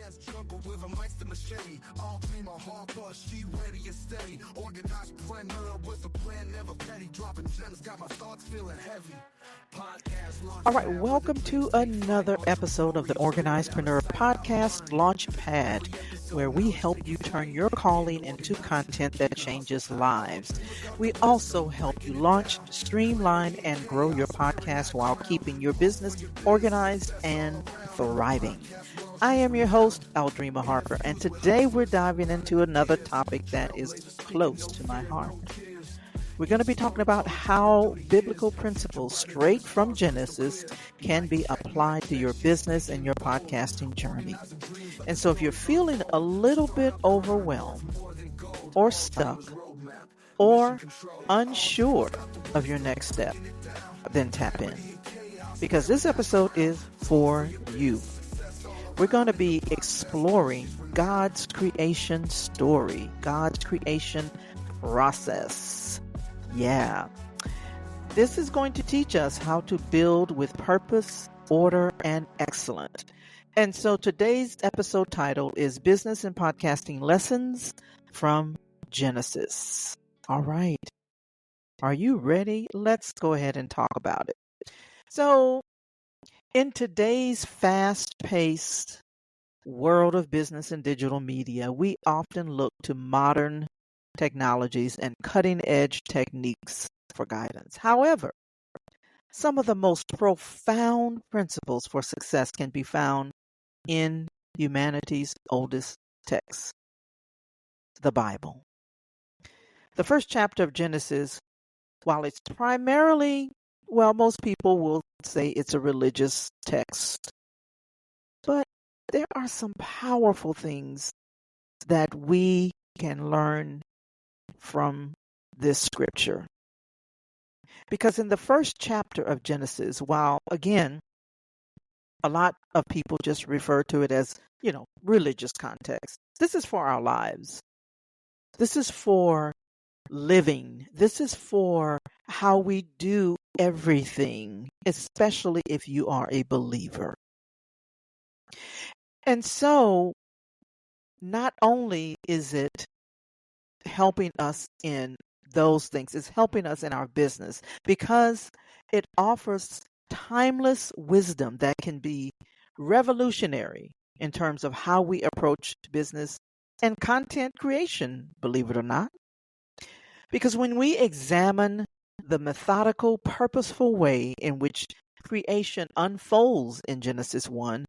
with a mic and machete. Aldreama Harper, she ready and steady. Organizepreneur with a plan, never petty. Dropping gems, got my thoughts feeling heavy. All right, welcome to another episode of the Organizepreneur podcast Launchpad, where we help you turn your calling into content that changes lives. We also help you launch, streamline, and grow your podcast while keeping your business organized and thriving. I am your host, Aldreama Harper, and today we're diving into another topic that is close to my heart. We're going to be talking about how biblical principles straight from Genesis can be applied to your business and your podcasting journey. And so if you're feeling a little bit overwhelmed or stuck or unsure of your next step, then tap in, because this episode is for you. We're going to be exploring God's creation story, God's creation process. Yeah. This is going to teach us how to build with purpose, order, and excellence. And so today's episode title is Business and Podcasting Lessons from Genesis. All right. Are you ready? Let's go ahead and talk about it. So, in today's fast-paced world of business and digital media, we often look to modern technologies and cutting-edge techniques for guidance. However, some of the most profound principles for success can be found in humanity's oldest text, the Bible. The first chapter of Genesis, while it's primarily, most people will say it's a religious text, but there are some powerful things that we can learn from this scripture. Because in the first chapter of Genesis, while again, a lot of people just refer to it as, religious context, this is for our lives. This is for living. This is for how we do everything, especially if you are a believer. And so, not only is it helping us in those things, it's helping us in our business because it offers timeless wisdom that can be revolutionary in terms of how we approach business and content creation, believe it or not. Because when we examine the methodical, purposeful way in which creation unfolds in Genesis 1,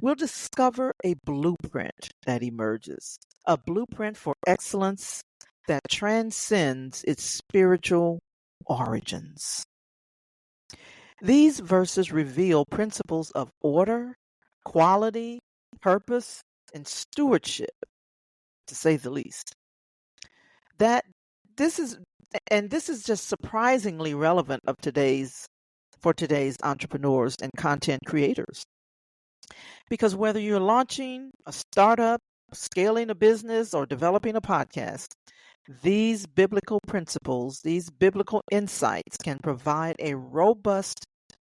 we'll discover a blueprint that emerges, a blueprint for excellence that transcends its spiritual origins. These verses reveal principles of order, quality, purpose, and stewardship, to say the least. This is just surprisingly relevant for today's entrepreneurs and content creators. Because whether you're launching a startup, scaling a business, or developing a podcast, these biblical principles, these biblical insights can provide a robust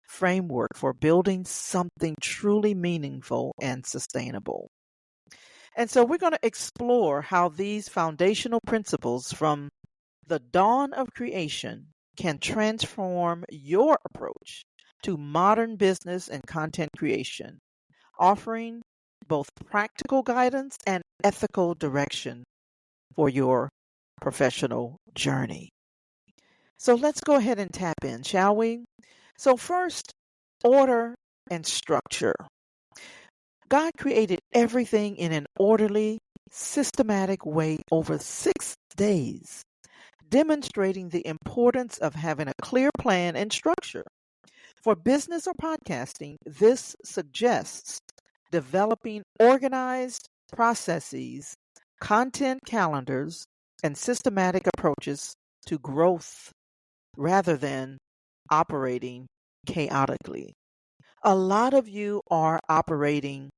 framework for building something truly meaningful and sustainable. And so we're going to explore how these foundational principles from the dawn of creation can transform your approach to modern business and content creation, offering both practical guidance and ethical direction for your professional journey. So let's go ahead and tap in, shall we? So first, order and structure. God created everything in an orderly, systematic way over 6 days, demonstrating the importance of having a clear plan and structure. For business or podcasting, this suggests developing organized processes, content calendars, and systematic approaches to growth rather than operating chaotically. A lot of you are operating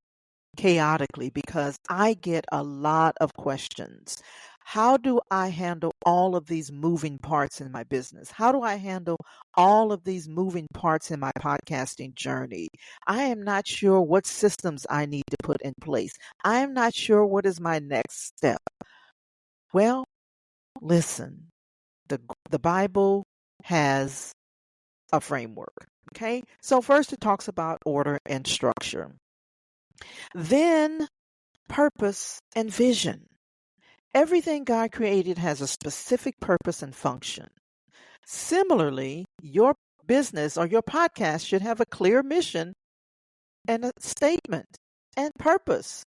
chaotically because I get a lot of questions. How do I handle all of these moving parts in my business? How do I handle all of these moving parts in my podcasting journey? I am not sure what systems I need to put in place. I am not sure what is my next step. Well, listen, the Bible has a framework. Okay, so first it talks about order and structure, then purpose and vision. Everything God created has a specific purpose and function. Similarly, your business or your podcast should have a clear mission and a statement and purpose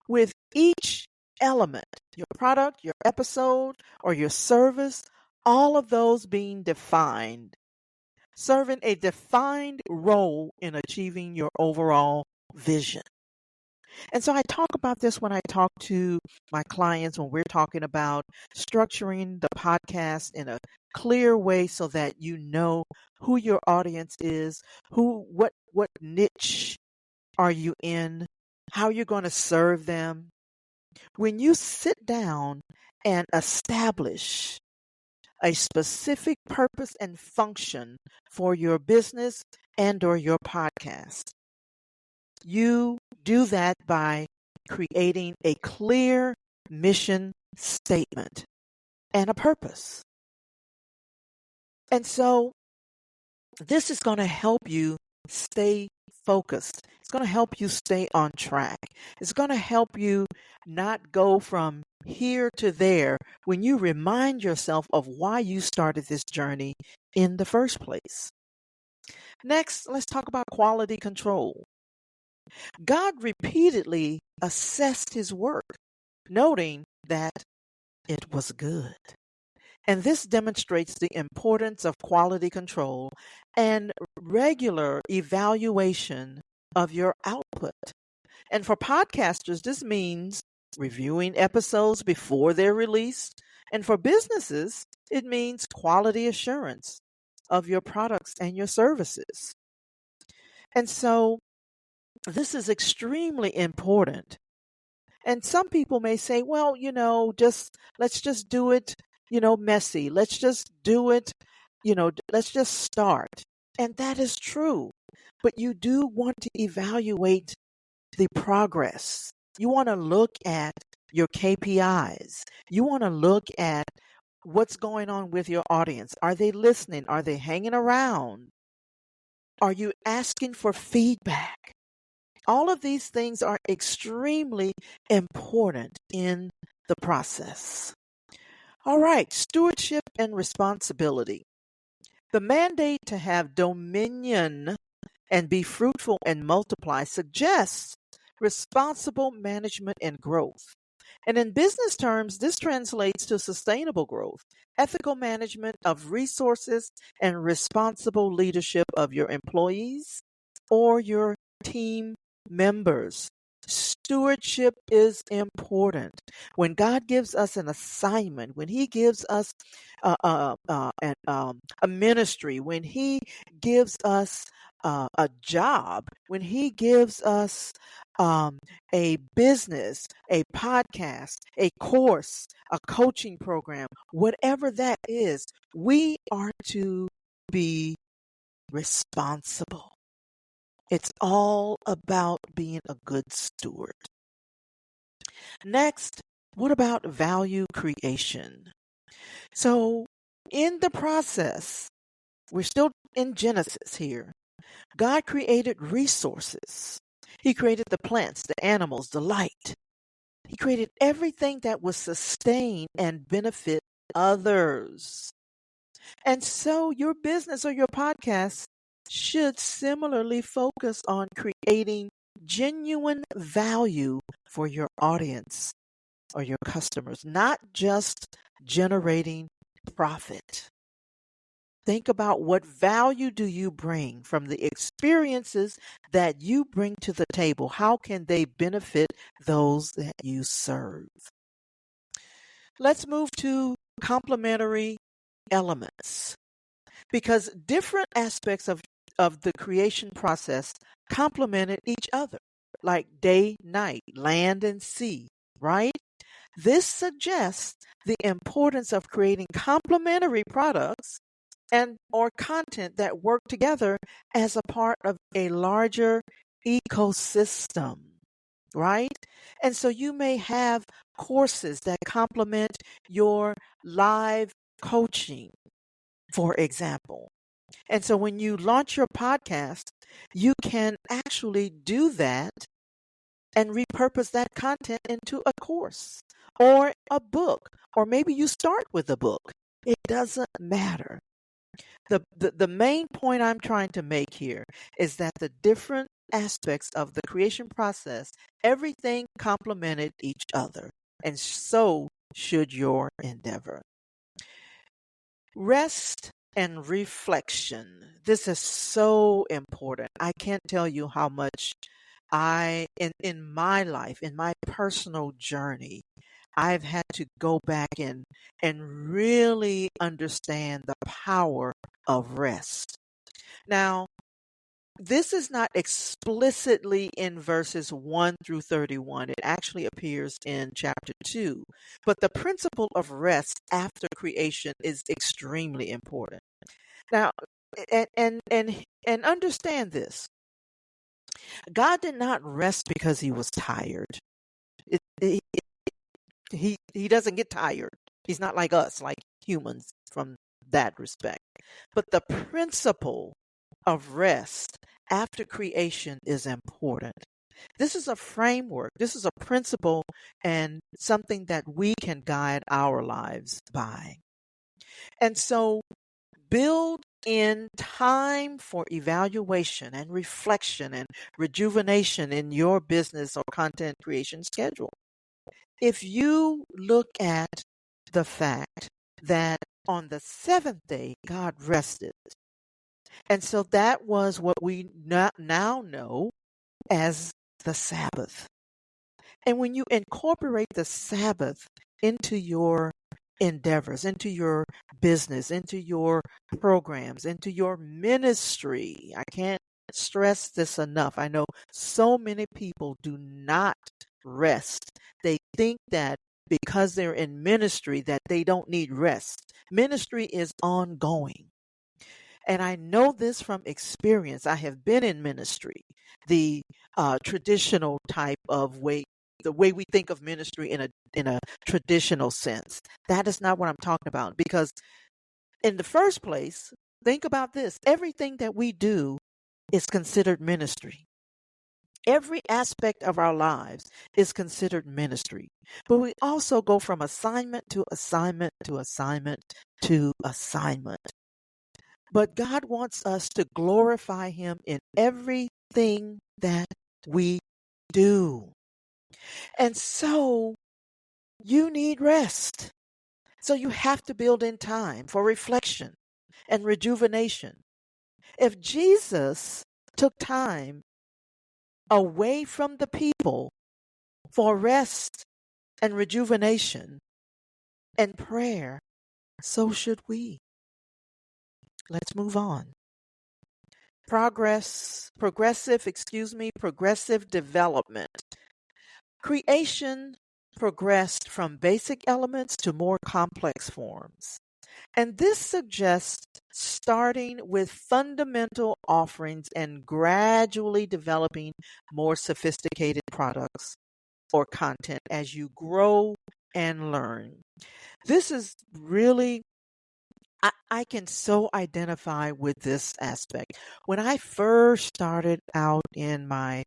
with each element, your product, your episode, or your service, all of those being defined, serving a defined role in achieving your overall vision. And so I talk about this when I talk to my clients when we're talking about structuring the podcast in a clear way so that you know who your audience is, what niche are you in, how you're going to serve them. When you sit down and establish a specific purpose and function for your business and or your podcast, you do that by creating a clear mission statement and a purpose. And so this is going to help you stay focused. It's going to help you stay on track. It's going to help you not go from here to there when you remind yourself of why you started this journey in the first place. Next, let's talk about quality control. God repeatedly assessed his work, noting that it was good. And this demonstrates the importance of quality control and regular evaluation of your output. And for podcasters, this means reviewing episodes before they're released. And for businesses, it means quality assurance of your products and your services. And so this is extremely important. And some people may say, well, let's just do it, messy. Let's just do it, let's just start. And that is true. But you do want to evaluate the progress. You want to look at your KPIs. You want to look at what's going on with your audience. Are they listening? Are they hanging around? Are you asking for feedback? All of these things are extremely important in the process. All right, stewardship and responsibility. The mandate to have dominion and be fruitful and multiply suggests responsible management and growth. And in business terms, this translates to sustainable growth, ethical management of resources, and responsible leadership of your employees or your team members. Stewardship is important. When God gives us an assignment, when He gives us a ministry, when He gives us a job, when He gives us a business, a podcast, a course, a coaching program, whatever that is, we are to be responsible. It's all about being a good steward. Next, what about value creation? So, in the process, we're still in Genesis here. God created resources. He created the plants, the animals, the light. He created everything that would sustain and benefit others. And so your business or your podcast should similarly focus on creating genuine value for your audience or your customers, not just generating profit. Think about what value do you bring from the experiences that you bring to the table? How can they benefit those that you serve? Let's move to complementary elements, because different aspects of the creation process complemented each other. like day, night, land, and sea, right? This suggests the importance of creating complementary products and or content that work together as a part of a larger ecosystem, right? And so you may have courses that complement your live coaching, for example. And so when you launch your podcast, you can actually do that and repurpose that content into a course or a book, or maybe you start with a book. It doesn't matter. The main point I'm trying to make here is that the different aspects of the creation process, everything complemented each other, and so should your endeavor. Rest and reflection. This is so important. I can't tell you how much in my life, in my personal journey, I've had to go back and really understand the power of rest. Now, this is not explicitly in verses 1 through 31. It actually appears in chapter 2. But the principle of rest after creation is extremely important. Now, and understand this. God did not rest because he was tired. He doesn't get tired. He's not like us, like humans from that respect. But the principle of rest after creation is important. This is a framework, this is a principle, and something that we can guide our lives by. And so build in time for evaluation and reflection and rejuvenation in your business or content creation schedule. If you look at the fact that on the seventh day, God rested. And so that was what we now know as the Sabbath. And when you incorporate the Sabbath into your endeavors, into your business, into your programs, into your ministry, I can't stress this enough. I know so many people do not rest. They think that because they're in ministry that they don't need rest. Ministry is ongoing. And I know this from experience. I have been in ministry, the traditional type of way, the way we think of ministry in a traditional sense. That is not what I'm talking about. Because in the first place, think about this: everything that we do is considered ministry. Every aspect of our lives is considered ministry. But we also go from assignment to assignment to assignment to assignment. But God wants us to glorify him in everything that we do. And so you need rest. So you have to build in time for reflection and rejuvenation. If Jesus took time away from the people for rest and rejuvenation and prayer, so should we. Let's move on. Progressive development. Creation progressed from basic elements to more complex forms. And this suggests starting with fundamental offerings and gradually developing more sophisticated products or content as you grow and learn. This is really, I can so identify with this aspect. When I first started out in my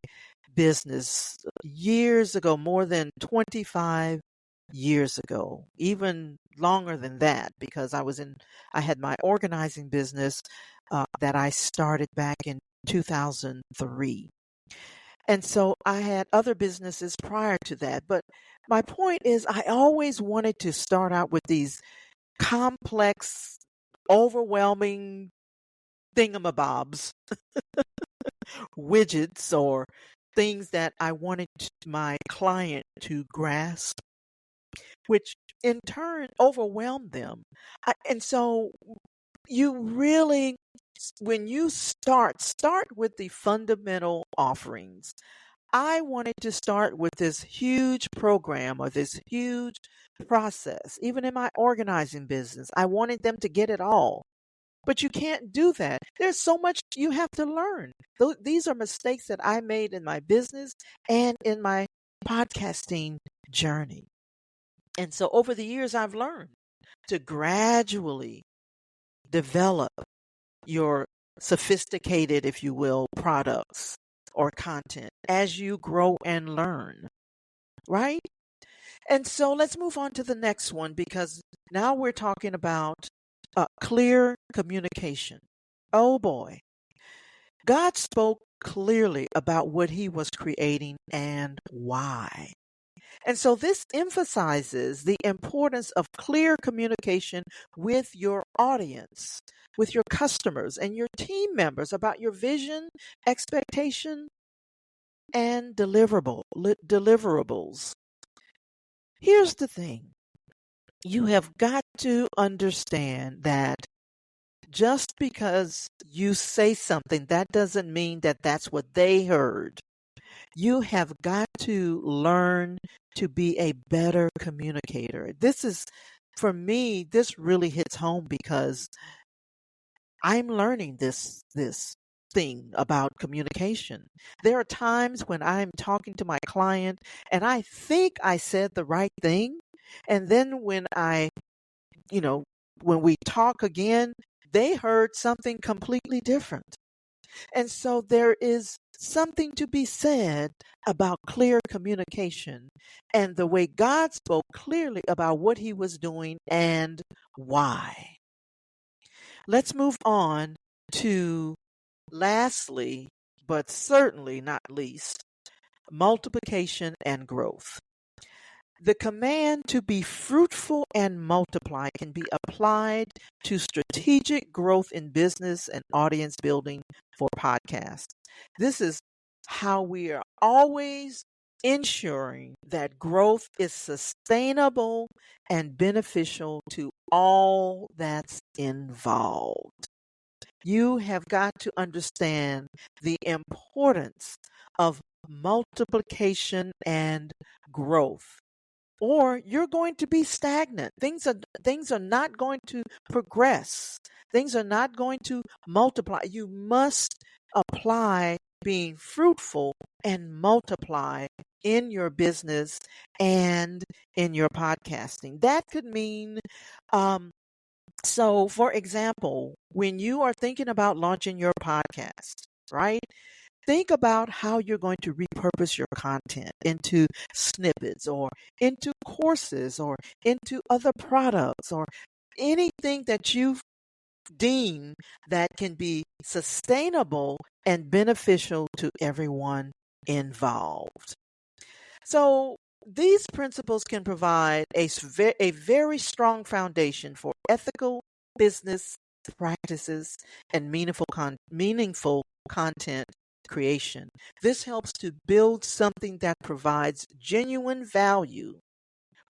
business years ago, more than 25 years ago, even longer than that, because I had my organizing business that I started back in 2003. And so I had other businesses prior to that. But my point is, I always wanted to start out with these complex, overwhelming thingamabobs, widgets, or things that I wanted my client to grasp, which in turn overwhelmed them. And so you really, when you start with the fundamental offerings. I wanted to start with this huge program or this huge process. Even in my organizing business, I wanted them to get it all. But you can't do that. There's so much you have to learn. These are mistakes that I made in my business and in my podcasting journey. And so over the years, I've learned to gradually develop your sophisticated, if you will, products or content as you grow and learn, right? And so let's move on to the next one, because now we're talking about clear communication. Oh boy. God spoke clearly about what he was creating and why. And so this emphasizes the importance of clear communication with your audience, with your customers and your team members about your vision, expectation, and deliverables. Here's the thing. You have got to understand that just because you say something, that doesn't mean that that's what they heard. You have got to learn to be a better communicator. This is, for me, this really hits home because I'm learning this thing about communication. There are times when I'm talking to my client and I think I said the right thing. And then when we talk again, they heard something completely different. And so there is something to be said about clear communication and the way God spoke clearly about what he was doing and why. Let's move on to, lastly, but certainly not least, multiplication and growth. The command to be fruitful and multiply can be applied to strategic growth in business and audience building for podcasts. This is how we are always ensuring that growth is sustainable and beneficial to all that's involved. You have got to understand the importance of multiplication and growth, or you're going to be stagnant. Things are not going to progress. Things are not going to multiply. You must apply being fruitful and multiply in your business and in your podcasting. That could mean so, for example, when you are thinking about launching your podcast, right? Think about how you're going to repurpose your content into snippets or into courses or into other products or anything that you deem that can be sustainable and beneficial to everyone involved. So these principles can provide a very strong foundation for ethical business practices and meaningful content creation. This helps to build something that provides genuine value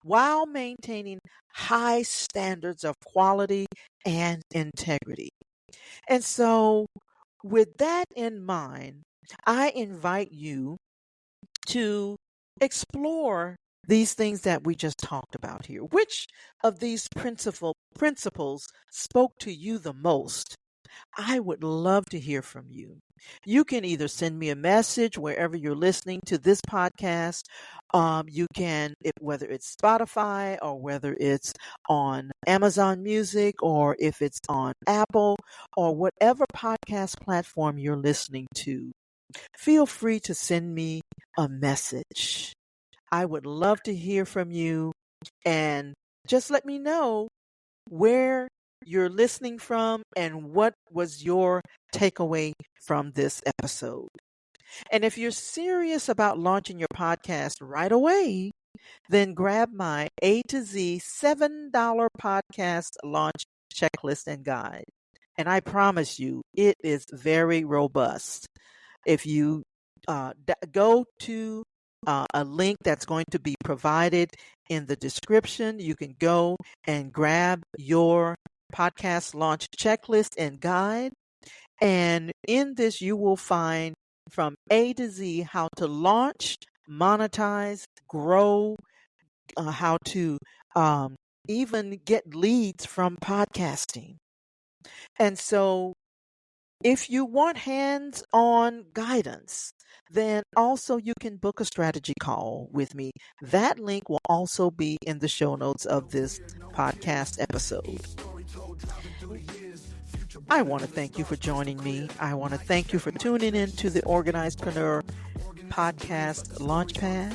while maintaining high standards of quality and integrity. And so, with that in mind, I invite you to explore these things that we just talked about here. Which of these principles spoke to you the most? I would love to hear from you. You can either send me a message wherever you're listening to this podcast. You can, whether it's Spotify or whether it's on Amazon Music or if it's on Apple or whatever podcast platform you're listening to. Feel free to send me a message. I would love to hear from you, and just let me know where you're listening from and what was your takeaway from this episode. And if you're serious about launching your podcast right away, then grab my A to Z $7 podcast launch checklist and guide. And I promise you, it is very robust. If you go to a link that's going to be provided in the description, you can go and grab your podcast launch checklist and guide. And in this, you will find from A to Z how to launch, monetize, grow, how to even get leads from podcasting. And so if you want hands-on guidance, then also you can book a strategy call with me. That link will also be in the show notes of this podcast episode. I want to thank you for joining me. I want to thank you for tuning in to the Organizepreneur podcast Launchpad.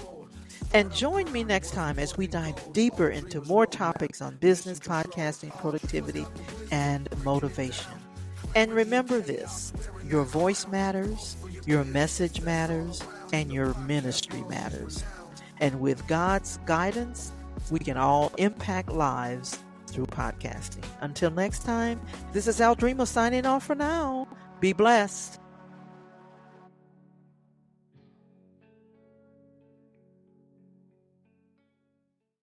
And join me next time as we dive deeper into more topics on business, podcasting, productivity, and motivation. And remember this, your voice matters, your message matters, and your ministry matters. And with God's guidance, we can all impact lives through podcasting. Until next time, this is Aldreama signing off for now. Be blessed.